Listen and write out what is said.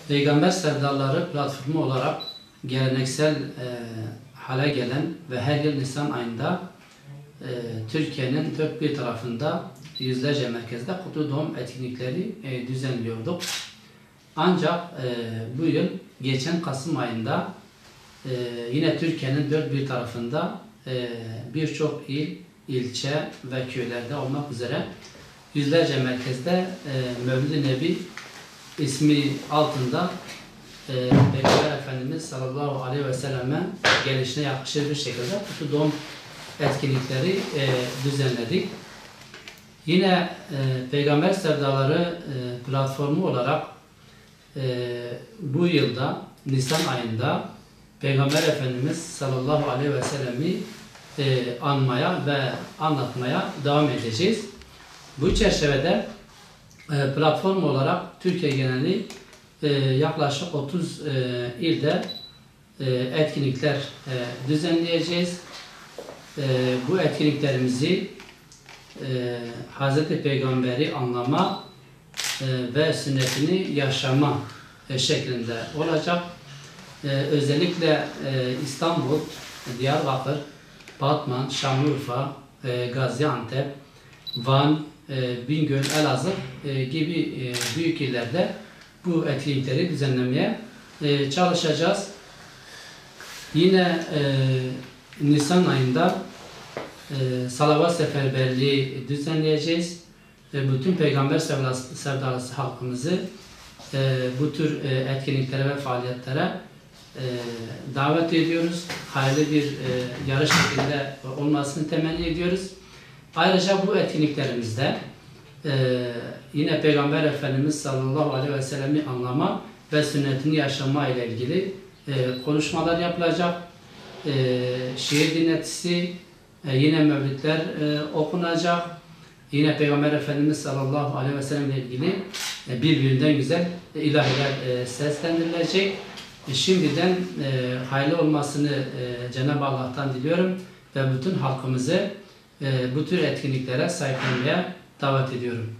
Peygamber Sevdaları platformu olarak geleneksel hale gelen ve her yıl Nisan ayında Türkiye'nin dört bir tarafında yüzlerce merkezde kutlu doğum etkinlikleri düzenliyorduk. Ancak bu yıl geçen Kasım ayında yine Türkiye'nin dört bir tarafında birçok il, ilçe ve köylerde olmak üzere yüzlerce merkezde Mevlid-i Nebi ismi altında Peygamber Efendimiz sallallahu aleyhi ve selleme gelişine yakışır bir şekilde kutlu doğum etkinlikleri düzenledik. Yine Peygamber Sevdaları platformu olarak bu yılda Nisan ayında Peygamber Efendimiz sallallahu aleyhi ve sellemi anmaya ve anlatmaya devam edeceğiz. Bu çerçevede platform olarak Türkiye geneli yaklaşık 30 ilde etkinlikler düzenleyeceğiz. Bu etkinliklerimizi Hz. Peygamber'i anlama ve sünnetini yaşama şeklinde olacak. Özellikle İstanbul, Diyarbakır, Batman, Şanlıurfa, Gaziantep, Van, Bingöl, Elazığ gibi büyük illerde bu etkinlikleri düzenlemeye çalışacağız. Yine Nisan ayında salavat seferberliği düzenleyeceğiz. Bütün Peygamber sevdalısı halkımızı bu tür etkinliklere ve faaliyetlere davet ediyoruz. Hayırlı bir yarış şeklinde olmasını temenni ediyoruz. Ayrıca bu etkinliklerimizde yine Peygamber Efendimiz sallallahu aleyhi ve sellem'i anlama ve sünnetini yaşama ile ilgili konuşmalar yapılacak. Şiir dinletisi, yine mevlidler okunacak. Yine Peygamber Efendimiz sallallahu aleyhi ve sellem ile ilgili birbirinden güzel ilahiler seslendirilecek. Şimdiden hayırlı olmasını Cenab-ı Allah'tan diliyorum ve bütün halkımızı bu tür etkinliklere sahiplenmeye davet ediyorum.